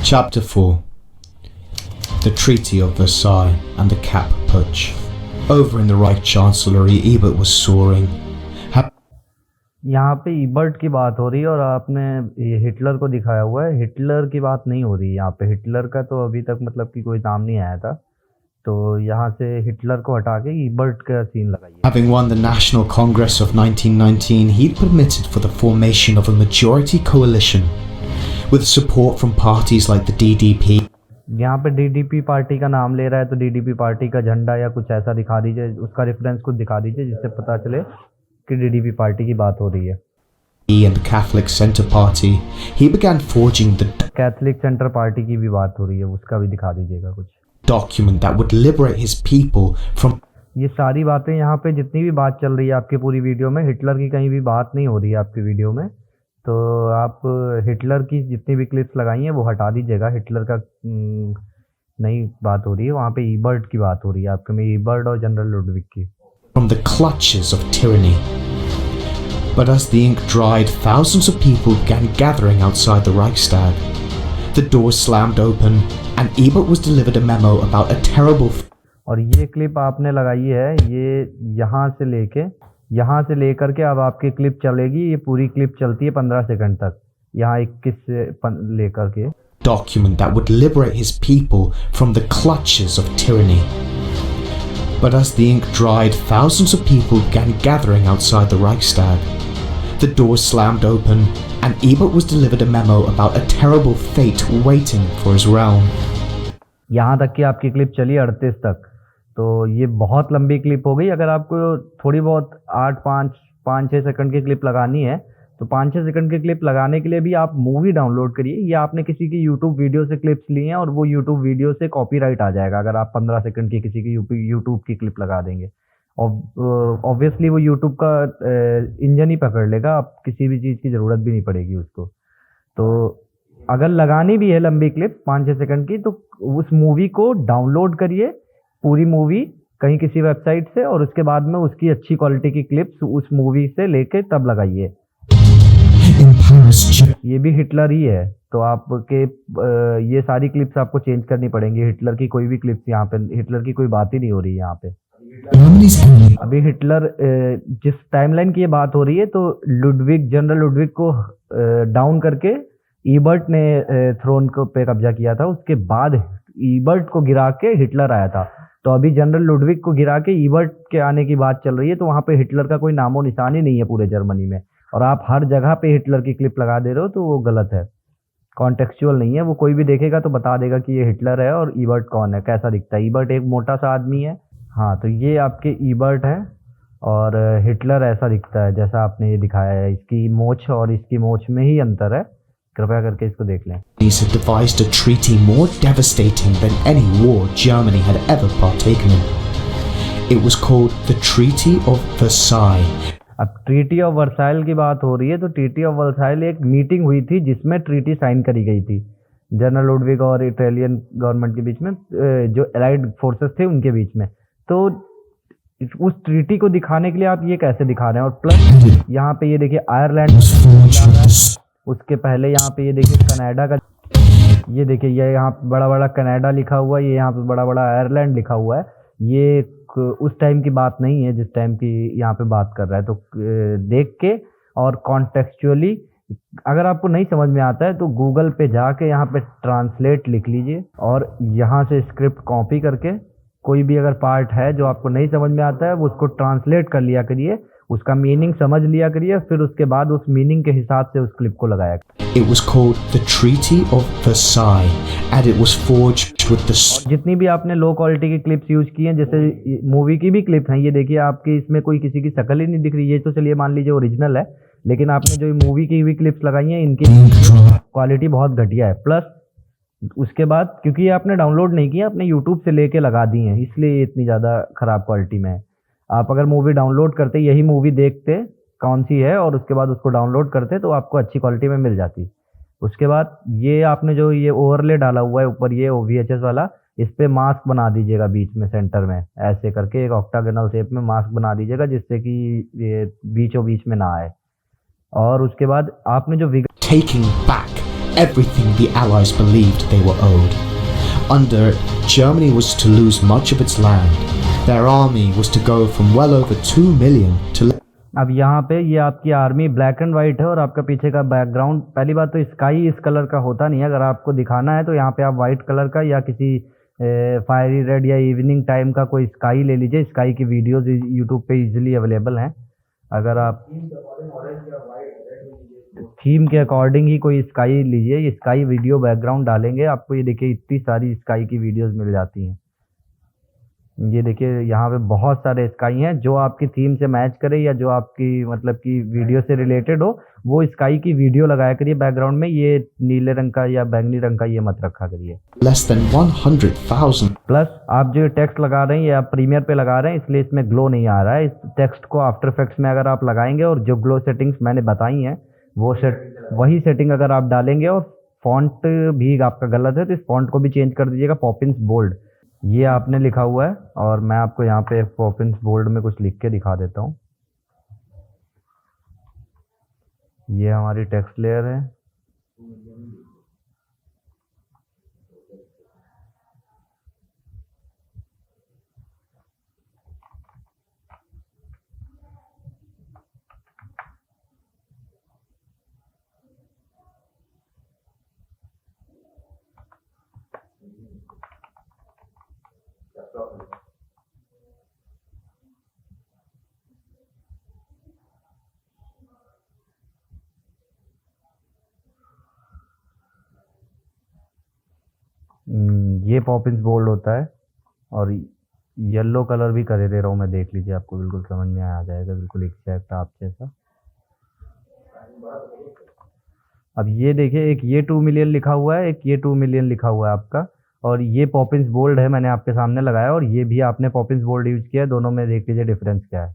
Chapter 4. The Treaty of Versailles and the Cap Putsch. Over in the Reich Chancellery, Ebert was soaring. यहाँ पे ईबर्ट की बात हो रही है और आपने ये हिटलर को दिखाया हुआ है। हिटलर की बात नहीं हो रही यहाँ पे। हिटलर का तो अभी तक मतलब कि कोई नाम नहीं आया था, तो यहाँ से हिटलर को हटा के ईबर्ट का सीन लगाइए। Having won the National Congress of 1919, he'd permitted for the formation of a majority coalition with support from parties like the DDP. यहाँ पे डीडीपी पार्टी का नाम ले रहा है, तो डीडीपी पार्टी का झंडा या कुछ ऐसा दिखा दीजिए, उसका रेफरेंस कुछ दिखा दीजिए जिससे पता चले कि डीडीपी पार्टी की बात हो रही है। And the Catholic Centre Party, he began forging the Catholic centre party की भी बात हो रही है, उसका भी दिखा दीजिएगा कुछ document that would liberate his people from. ये सारी बातें यहाँ पे जितनी भी बात चल रही है आपकी पूरी वीडियो में, हिटलर की कहीं भी बात नहीं हो रही है आपकी वीडियो में, तो आप हिटलर की जितनी भी क्लिप्स लगाई हैं वो हटा दीजिएगा। हिटलर का नई बात हो रही है, वहाँ पे ईबर्ट की बात हो रही है आपके में, ईबर्ट और जनरल लुडविग की। From the clutches of tyranny. But as the ink dried, thousands of people began gathering outside the Reichstag. The doors slammed open, and Ebert was delivered a memo about a terrible. और ये clip आपने लगाई है, ये यहाँ से लेकर के अब आपकी क्लिप चलेगी। ये पूरी क्लिप चलती है 15 सेकंड तक, यहाँ 21 से लेकर के। Document that would liberate his people from the clutches of tyranny. But as the ink dried, thousands of people began gathering outside the Reichstag. The doors slammed open, and Ebert was delivered a memo about a terrible fate waiting for his realm. यहाँ तक की आपकी clip चली 38 तक, तो ये बहुत लंबी क्लिप हो गई। अगर आपको थोड़ी बहुत 5-6 सेकंड की क्लिप लगानी है, तो 5-6 सेकंड की क्लिप लगाने के लिए भी आप मूवी डाउनलोड करिए, या आपने किसी की यूट्यूब वीडियो से क्लिप्स ली हैं और वो यूट्यूब वीडियो से कॉपीराइट आ जाएगा अगर आप 15 सेकंड की किसी की यूट्यूब की क्लिप लगा देंगे। ऑब्वियसली वो यूट्यूब का इंजन ही पकड़ लेगा, आप किसी भी चीज़ की ज़रूरत भी नहीं पड़ेगी उसको। तो अगर लगानी भी है लंबी क्लिप 5-6 सेकंड की, तो उस मूवी को डाउनलोड करिए, पूरी मूवी कहीं किसी वेबसाइट से, और उसके बाद में उसकी अच्छी क्वालिटी की क्लिप्स उस मूवी से लेके तब लगाइए। ये भी हिटलर ही है, तो आपके ये सारी क्लिप्स आपको चेंज करनी पड़ेंगी। हिटलर की कोई भी क्लिप्स यहाँ पे, हिटलर की कोई बात ही नहीं हो रही है यहाँ पे। अभी हिटलर जिस टाइमलाइन की ये बात हो रही है, तो जनरल लुडविग को डाउन करके ईबर्ट ने थ्रोन पे कब्जा किया था। उसके बाद ईबर्ट को गिरा के हिटलर आया था, तो अभी जनरल लुडविग को गिरा के ईबर्ट के आने की बात चल रही है। तो वहाँ पे हिटलर का कोई नामो निशान ही नहीं है पूरे जर्मनी में, और आप हर जगह पे हिटलर की क्लिप लगा दे रहे हो, तो वो गलत है, कॉन्टेक्चुअल नहीं है। वो कोई भी देखेगा तो बता देगा कि ये हिटलर है और ईबर्ट कौन है, कैसा दिखता है। ईबर्ट एक मोटा सा आदमी है, हाँ, तो ये आपके ईबर्ट है, और हिटलर ऐसा दिखता है जैसा आपने ये दिखाया है। इसकी मोछ और इसकी मोछ में ही अंतर है, कृपया करके इसको देख लें। These had devised a treaty more devastating than any war Germany had ever partaken in. It was called the Treaty of Versailles. अब ट्रीटी ऑफ वर्साइल की बात हो रही है, तो ट्रीटी ऑफ वर्साइल एक मीटिंग हुई थी जिसमें ट्रीटी साइन करी गई थी जनरल लुडविग और इटालियन गवर्नमेंट के बीच में, जो एलाइड फोर्सेस थे उनके बीच में। तो उस ट्रीटी को दिखाने के लिए आप ये कैसे दिखा रहे हैं, और प्लस यहाँ पे ये देखिए आयरलैंड, उसके पहले यहाँ पे ये देखिए कनाडा का, ये देखिए ये यहाँ बड़ा बड़ा कनाडा लिखा हुआ है, ये यहाँ पे बड़ा बड़ा आयरलैंड लिखा हुआ है। ये उस टाइम की बात नहीं है जिस टाइम की यहाँ पे बात कर रहा है। तो देख के और कॉन्टेक्चुअली, अगर आपको नहीं समझ में आता है तो गूगल पे जाके यहाँ पे ट्रांसलेट लिख लीजिए, और यहाँ से स्क्रिप्ट कॉपी करके कोई भी अगर पार्ट है जो आपको नहीं समझ में आता है वो उसको ट्रांसलेट कर लिया करिए, उसका मीनिंग समझ लिया करिए, फिर उसके बाद उस मीनिंग के हिसाब से उस क्लिप को लगाया। It was called the Treaty of Versailles, and it was forged with the. जितनी भी आपने लो क्वालिटी की क्लिप्स यूज की हैं, जैसे मूवी की भी क्लिप हैं, ये देखिए आपकी इसमें कोई किसी की शक्ल ही नहीं दिख रही। ये तो चलिए मान लीजिए ओरिजिनल है, लेकिन आपने जो मूवी की भी क्लिप्स लगाई हैं इनकी क्वालिटी बहुत घटिया है। प्लस उसके बाद क्योंकि ये आपने डाउनलोड नहीं किया, आपने यूट्यूब से लेके लगा दी हैं, इसलिए ये इतनी ज़्यादा ख़राब क्वालिटी में है। आप अगर मूवी डाउनलोड करते, यही मूवी देखते कौन सी है और उसके बाद उसको डाउनलोड करते, तो आपको अच्छी क्वालिटी में मिल जाती। उसके बाद ये आपने जो ये ओवरले डाला हुआ है ऊपर, ये VHS वाला, इस पे मास्क बना दीजिएगा बीच में सेंटर में, ऐसे करके एक ऑक्टागोनल शेप में मास्क बना दीजिएगा जिससे कि ये बीचों बीच में ना आए। और उसके बाद आपने जो taking back everything the Allies believed they were owed. Under it, Germany was to lose much of its land. Their army was to go from well over 2 million to अब यहाँ पे ये आपकी आर्मी ब्लैक एंड वाइट है और आपका पीछे का बैकग्राउंड, पहली बात तो स्काई इस कलर का होता नहीं है। अगर आपको दिखाना है तो यहाँ पे आप वाइट कलर का या किसी फायरी रेड या इवनिंग टाइम का कोई स्काई ले लीजिए। स्काई की वीडियोस यूट्यूब पे इजीली अवेलेबल हैं। अगर आप थीम के अकॉर्डिंग ही कोई स्काई लीजिए, ये स्काई वीडियो बैकग्राउंड डालेंगे आपको, ये देखिए इतनी सारी स्काई की वीडियोस मिल जाती हैं। ये देखिए यहाँ पे बहुत सारे स्काई हैं, जो आपकी थीम से मैच करे या जो आपकी मतलब कि वीडियो से रिलेटेड हो, वो स्काई की वीडियो लगाया करिए बैकग्राउंड में। ये नीले रंग का या बैंगनी रंग का ये मत रखा करिए। less than 100,000. प्लस आप जो टेक्स्ट लगा रहे हैं ये आप प्रीमियर पे लगा रहे हैं, इसलिए इसमें ग्लो नहीं आ रहा है। इस टेक्स्ट को आफ्टर इफेक्ट्स में अगर आप लगाएंगे और जो ग्लो सेटिंग्स मैंने बताई हैं वो वही सेटिंग अगर आप डालेंगे, और फॉन्ट भी आपका गलत है तो इस फॉन्ट को भी चेंज कर दीजिएगा। पॉपिंस बोल्ड ये आपने लिखा हुआ है, और मैं आपको यहाँ पे पॉपिंस बोल्ड में कुछ लिख के दिखा देता हूँ। ये हमारी टेक्स्ट लेयर है। ये पॉपिंस बोल्ड होता है, और येलो कलर भी कर दे रहा हूँ मैं, देख लीजिए आपको बिल्कुल समझ में आ जाएगा, बिल्कुल एग्जैक्ट आप जैसा। अब ये देखिए, एक ये 2 मिलियन लिखा हुआ है, एक ये 2 मिलियन लिखा हुआ है आपका, और ये पॉपिंस बोल्ड है मैंने आपके सामने लगाया, और ये भी आपने पॉपिंस बोल्ड यूज किया है। दोनों में देख लीजिए डिफरेंस क्या है।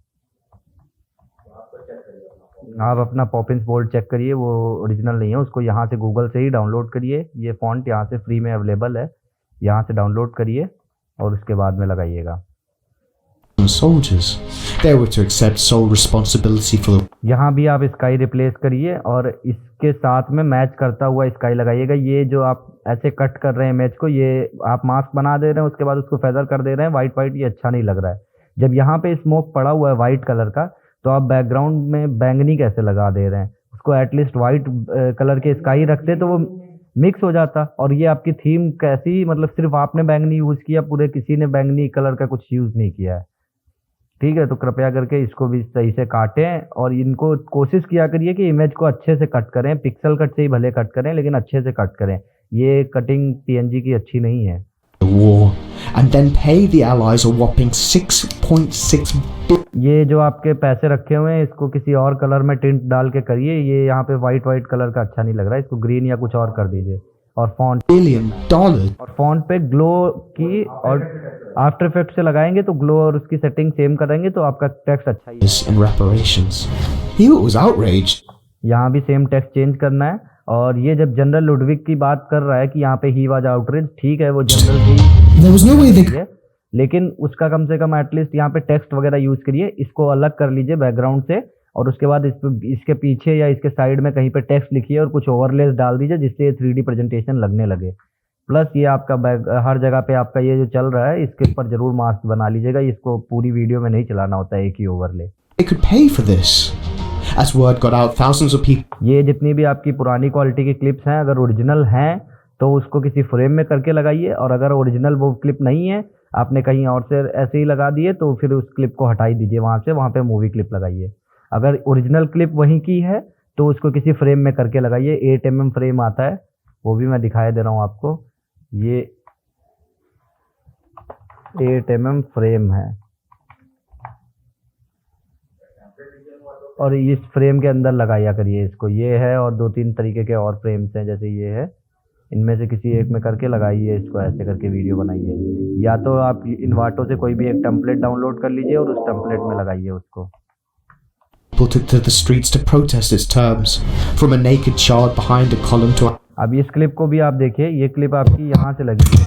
आप अपना पॉपिंस बोल्ड चेक करिए, वो ओरिजिनल नहीं है, उसको यहाँ से गूगल से ही डाउनलोड करिए। ये फॉन्ट यहाँ से फ्री में अवेलेबल है, यहाँ से डाउनलोड करिए और उसके बाद में लगाइएगा। Soldiers, they were to accept sole responsibility for the. यहाँ भी आप स्काई रिप्लेस करिए और इसके साथ में मैच करता हुआ स्काई लगाइएगा। ये जो आप ऐसे कट कर रहे हैं इमेज को, ये आप मास्क बना दे रहे हैं, उसके बाद उसको फेदर कर दे रहे हैं वाइट वाइट, ये अच्छा नहीं लग रहा है। जब यहाँ पे स्मोक पड़ा हुआ है वाइट कलर का, तो आप बैकग्राउंड में बैंगनी कैसे लगा दे रहे हैं? उसको एटलीस्ट वाइट कलर के स्काई रखते तो वो मिक्स हो जाता। और ये आपकी थीम कैसी, मतलब सिर्फ आपने बैंगनी यूज़ किया, पूरे किसी ने बैंगनी कलर का कुछ यूज़ नहीं किया है। ठीक है, तो कृपया करके इसको भी सही से काटें, और इनको कोशिश किया करिए कि इमेज को अच्छे से कट करें। पिक्सल कट से ही भले कट करें, लेकिन अच्छे से कट करें। ये कटिंग PNG की अच्छी नहीं है। War and then pay the Allies a whopping 6.6 billion. ये जो आपके पैसे रखे हुए हैं, इसको किसी और कलर में टिंट डाल के करिए। ये यहाँ पे वाइट वाइट कलर का अच्छा नहीं लग रहा है, इसको ग्रीन या कुछ और कर दीजिए। और फॉन्ट $1 और फॉन्ट पे ग्लो की और आफ्टर इफेक्ट से लगाएंगे तो ग्लो और उसकी सेटिंग सेम करेंगे तो आपका टेक्स्ट अच्छा ही है। in reparations. He was outraged. यहाँ भी सेम टेक्स्ट चेंज करना है। और ये जब जनरल लुडविग की बात कर रहा है कि यहाँ पे ही वाज आउटरेज, ठीक है, वो जनरल की There was no way they. लेकिन उसका कम से कम एटलीस्ट यहाँ पे टेक्स्ट वगैरह यूज करिए। इसको अलग कर लीजिए बैकग्राउंड से, और उसके बाद इसके पीछे या इसके साइड में कहीं पे टेक्स्ट लिखिए और कुछ ओवरलेस डाल दीजिए, जिससे ये 3D प्रेजेंटेशन लगने लगे। प्लस ये आपका हर जगह पे आपका ये जो चल रहा है, इसके ऊपर जरूर मास्क बना लीजिएगा। इसको पूरी वीडियो में नहीं चलाना होता है एक ही overlay. They could pay for this. As word got out, thousands of people. ये जितनी भी आपकी पुरानी क्वालिटी की क्लिप्स हैं, अगर ओरिजिनल हैं तो उसको किसी फ्रेम में करके लगाइए, और अगर ओरिजिनल वो क्लिप नहीं है, आपने कहीं और से ऐसे ही लगा दिए, तो फिर उस क्लिप को हटा ही दीजिए वहाँ से, वहाँ पे मूवी क्लिप लगाइए। अगर ओरिजिनल क्लिप वहीं की है तो उसको किसी फ्रेम में करके लगाइए। 8 mm फ्रेम आता है, वो भी मैं दिखाई दे रहा हूँ आपको। ये 8 mm फ्रेम है, और इस फ्रेम के अंदर लगाया करिए इसको। ये है, और 2-3 तरीके के और फ्रेम्स हैं, जैसे ये है, इनमें से किसी एक में करके लगाइए इसको, ऐसे करके वीडियो बनाइए। या तो आप इन्वाटो से कोई भी एक टेम्पलेट डाउनलोड कर लीजिए और उस टेम्पलेट में लगाइए उसको। Put it to the streets to protest its terms, from a naked child behind a column to. अब इस क्लिप को भी आप देखिए, ये क्लिप आपकी यहाँ से लगी है,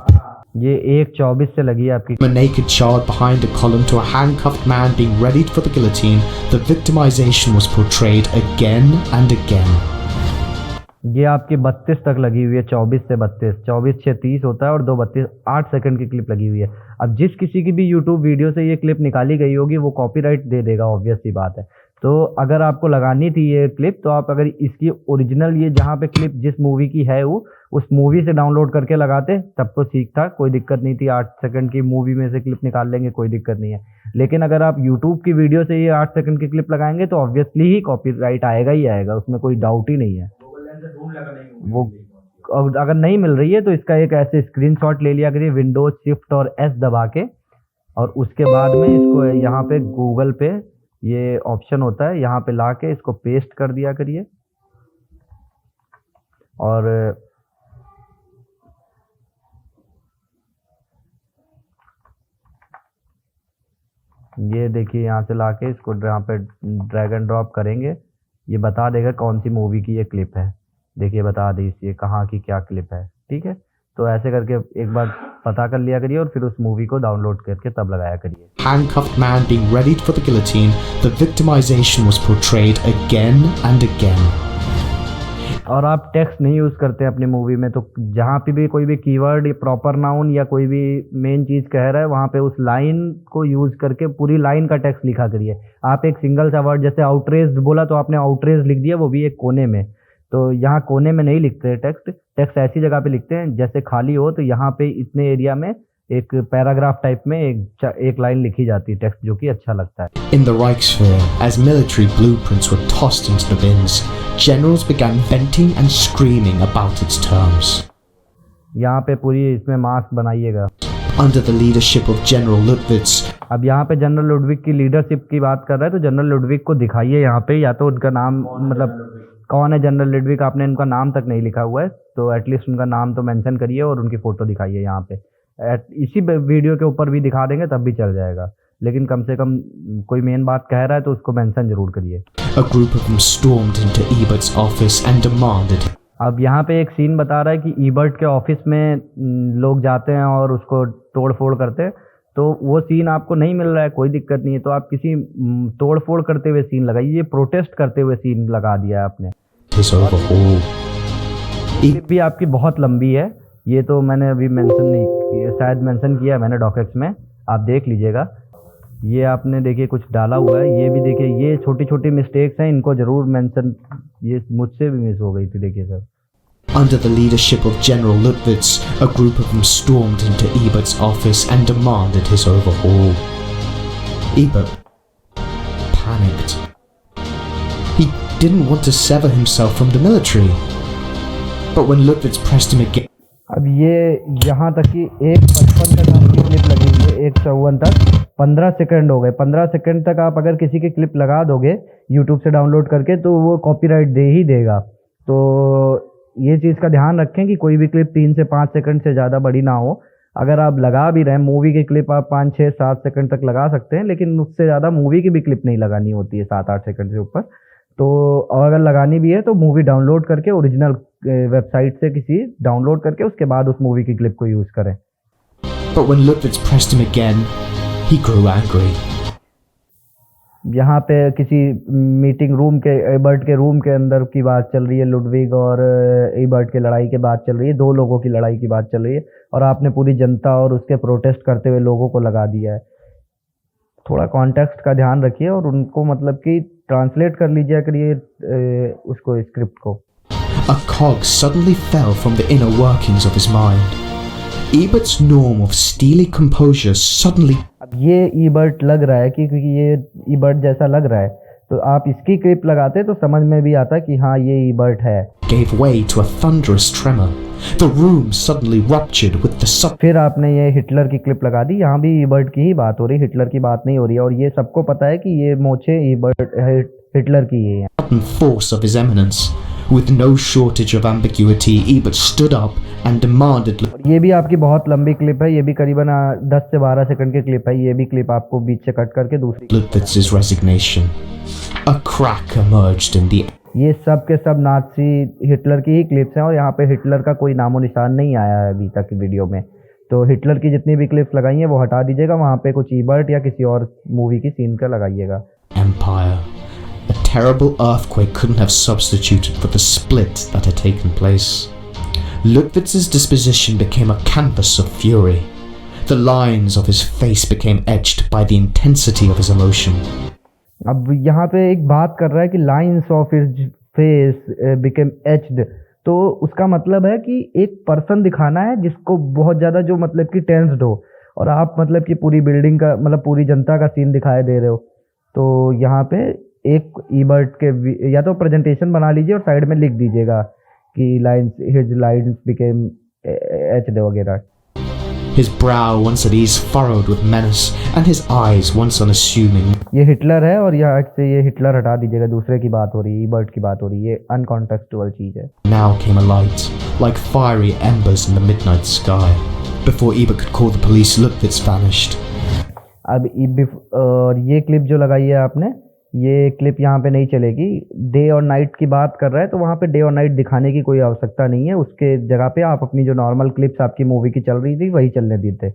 ये 1:24 से लगी है आपकी। From a naked child behind a column to a handcuffed man being readied for the guillotine, the victimization was portrayed again and again. ये आपकी 32 तक लगी हुई है, 24 से 32, 24 से 30 होता है और 2 32 8 सेकंड की क्लिप लगी हुई है। अब जिस किसी की भी यूट्यूब वीडियो से ये क्लिप निकाली गई होगी वो कॉपीराइट दे देगा, ऑब्वियस सी बात है। तो अगर आपको लगानी थी ये क्लिप, तो आप अगर इसकी ओरिजिनल ये जहाँ पे क्लिप जिस मूवी की है वो उस मूवी से डाउनलोड करके लगाते तब तो ठीक था, कोई दिक्कत नहीं थी। 8 सेकंड की मूवी में से क्लिप निकाल लेंगे, कोई दिक्कत नहीं है। लेकिन अगर आप यूट्यूब की वीडियो से ये 8 सेकंड की क्लिप लगाएंगे तो ऑब्वियसली ही कॉपीराइट आएगा ही आएगा, उसमें कोई डाउट ही नहीं है। वो अगर नहीं मिल रही है तो इसका एक ऐसे स्क्रीनशॉट ले लिया करिए, विंडोज शिफ्ट और एस दबा के, और उसके बाद में इसको यहाँ पे गूगल पे ये ऑप्शन होता है, यहाँ पे ला के इसको पेस्ट कर दिया करिए। और ये देखिए यहाँ से ला के इसको यहाँ पे ड्रैग एंड ड्रॉप करेंगे, ये बता देगा कौन सी मूवी की ये क्लिप है। देखिए बता दी ये कहाँ की क्या क्लिप है, ठीक है। तो ऐसे करके एक बार पता कर लिया करिए और फिर उस मूवी को डाउनलोड करके तब लगाया करिए। Handcuffed man being readied for the guillotine, the victimization was portrayed again and again. और आप टेक्स्ट नहीं यूज़ करते अपनी मूवी में, तो जहाँ पे भी कोई भी कीवर्ड या प्रॉपर नाउन या कोई भी मेन चीज़ कह रहा है वहाँ पे उस लाइन को यूज़ करके पूरी लाइन का टेक्स्ट लिखा करिए। आप एक सिंगल सा वर्ड जैसे आउटरेज बोला तो आपने आउटरेज लिख दिया, वो भी एक कोने में। तो यहाँ कोने में नहीं लिखते टेक्स्ट ऐसी जगह पे लिखते हैं जैसे खाली हो, तो यहाँ पे इतने एरिया में एक पैराग्राफ टाइप में एक लाइन लिखी जाती है टेक्स्ट, जो कि अच्छा लगता है। In the Reichswehr, as military blueprints were tossed into the bins, generals began venting and screaming about its terms. यहाँ पे पूरी इसमें मार्क्स बनाइएगा। Under the leadership of General Ludwig, अब यहाँ पे जनरल लुडविग की लीडरशिप की बात कर रहा है, तो जनरल लुडविग को दिखाइए यहाँ पे, या तो उनका नाम मतलब कौन है जनरल लुडविग, आपने उनका नाम तक नहीं लिखा हुआ है तो एटलीस्ट उनका नाम तो मेंशन करिए और उनकी फ़ोटो दिखाइए यहाँ पे। इसी वीडियो के ऊपर भी दिखा देंगे तब भी चल जाएगा, लेकिन कम से कम कोई मेन बात कह रहा है तो उसको मेंशन जरूर करिए। a group of them stormed into Ebert's office and demanded. अब यहाँ पे एक सीन बता रहा है कि ईबर्ट के ऑफिस में लोग जाते हैं और उसको तोड़ फोड़ करते हैं, तो वो सीन आपको नहीं मिल रहा है, कोई दिक्कत नहीं है, तो आप किसी तोड़ फोड़ करते हुए सीन लगाइए। ये प्रोटेस्ट करते हुए सीन लगा दिया है आपने। His overhaul. क्लिप भी आपकी बहुत लंबी है, ये तो मैंने अभी मेंशन नहीं, ये शायद मेंशन किया है मैंने डॉक्यूमेंट्स में, आप देख लीजिएगा। ये आपने देखिए कुछ डाला हुआ है, ये भी देखिए, ये छोटी छोटी मिस्टेक्स हैं, इनको ज़रूर मेंशन, ये मुझसे भी मिस हो गई थी, देखिए sir. Under the leadership of General Ludwig, a group of them stormed into Ebert's office and demanded his overhaul. Ebert panicked. He didn't want to sever himself from the military. But when Ludwig pressed him again, अब ये यहाँ तक कि 1:55 तक आपकी clip लगी हुई है, 1:54 तक 15 सेकंड हो गए। 15 सेकंड तक आप अगर किसी की क्लिप लगा दोगे यूट्यूब से डाउनलोड करके तो वो कॉपीराइट दे ही देगा। तो ये चीज़ का ध्यान रखें कि कोई भी क्लिप 3 से 5 सेकंड से ज़्यादा बड़ी ना हो। अगर आप लगा भी रहे हैं मूवी की क्लिप, आप 5, 6, 7 सेकंड तक लगा सकते हैं, लेकिन उससे ज़्यादा मूवी की भी क्लिप नहीं लगानी होती है 7, 8 सेकंड से ऊपर। तो और अगर लगानी भी है तो मूवी डाउनलोड करके ओरिजिनल वेबसाइट से किसी डाउनलोड करके उसके बाद उस मूवी की क्लिप को यूज़ करें। but when Ludwig pressed him again, he grew angry. यहाँ पे किसी मीटिंग रूम के, एबर्ट के रूम के अंदर की बात चल रही है, लुडविग और एबर्ट के लड़ाई की बात चल रही है, 2 लोगों की लड़ाई की बात चल रही है, और आपने पूरी जनता और उसके प्रोटेस्ट करते हुए लोगों को लगा दिया है। थोड़ा कॉन्टेक्स्ट का ध्यान रखिए और उनको मतलब कि ट्रांसलेट कर लीजिए करिए उसको, स्क्रिप्ट को। A cog suddenly fell from the inner workings of his mind. Ebert's norm of steely composure suddenly. अब ये ईबर्ट लग रहा है कि क्योंकि ये ईबर्ट जैसा लग रहा है, तो आप इसकी क्लिप लगाते तो समझ में भी आता कि हाँ ये ईबर्ट है। Gave way to a thunderous tremor. The room suddenly ruptured with the फिर आपने ये हिटलर की क्लिप लगा दी, यहाँ भी ईबर्ट की ही बात हो रही, हिटलर की बात नहीं हो रही है, और ये सबको पता है कि ये मोछे ईबर्ट हिटलर की ही हैं। sudden force of his eminence. With no shortage of ambiguity, Ebert stood up and demanded. ये भी आपकी बहुत लंबी क्लिप है, ये भी करीबन 10 से 12 सेकंड की क्लिप है, ये भी क्लिप आपको बीच से कट करके दूसरी। Ludwig's resignation. A crack emerged in the. ये सब के सब नाज़ी हिटलर की ही क्लिप्स हैं और यहाँ पे हिटलर का कोई नामो निशान नहीं आया है अभी तक वीडियो में। तो हिटलर की जितनी भी क्लिप्स लगाई हैं वो हटा दीजिएगा, वहाँ पे कुछ ईबर्ट या किसी और मूवी की सीन का लगाइएगा। Empire. A terrible earthquake couldn't have substituted for the split that had taken place. Ludwig's disposition became a canvas of fury. The lines of his face became etched by the intensity of his emotion. अब यहाँ पे एक बात कर रहा है कि lines of his face became etched, तो उसका मतलब है कि एक पर्सन दिखाना है जिसको बहुत ज़्यादा जो मतलब कि टेंस्ड हो, और आप मतलब कि पूरी बिल्डिंग का मतलब पूरी जनता का सीन दिखाई दे रहे हो। तो यहाँ पे एक ईबर्ट के या तो प्रेजेंटेशन बना लीजिए और साइड में लिख दीजिएगा कि हिज लाइन्स बिकेम एच्ड वगैरह। His brow once at ease furrowed with menace, and his eyes once unassuming. ये हिटलर है और यहाँ से ये हिटलर हटा दीजिएगा, दूसरे की बात हो रही है, ईबर्ट की बात हो रही है, ये अनकॉन्टेक्सचुअल चीज़ है। Now came a light, like fiery embers in the midnight sky. Before Ebert could call the police, Ludwig vanished. अब और ये क्लिप जो लगाई है आपने, ये क्लिप यहाँ पे नहीं चलेगी। डे और नाइट की बात कर रहा है तो वहाँ पे डे और नाइट दिखाने की कोई आवश्यकता नहीं है, उसके जगह पे आप अपनी जो नॉर्मल क्लिप्स आपकी मूवी की चल रही थी वही चलने देते।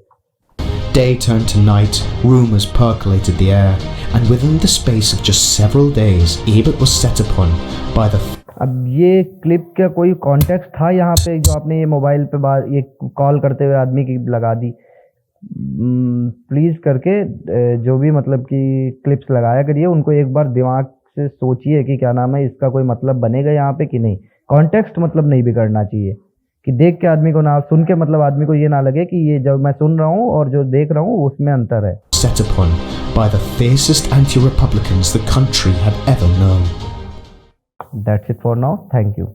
Day turned to night, rumours percolated the air, and within the space of just several days, Ebert was set upon by the... अब ये क्लिप का कोई कॉन्टेक्स्ट था यहाँ पे जो आपने ये मोबाइल पे बात ये कॉल करते हुए आदमी की लगा दी। प्लीज़ करके जो भी मतलब कि क्लिप्स लगाया करिए उनको एक बार दिमाग से सोचिए कि क्या नाम है, इसका कोई मतलब बनेगा यहाँ पे कि नहीं। कॉन्टेक्स्ट मतलब नहीं बिगड़ना चाहिए कि देख के आदमी को ना सुन के मतलब आदमी को ये ना लगे कि ये जब मैं सुन रहा हूँ और जो देख रहा हूँ उसमें अंतर है। Set upon by the fiercest anti-republicans the country had ever known. That's it for now. Thank you.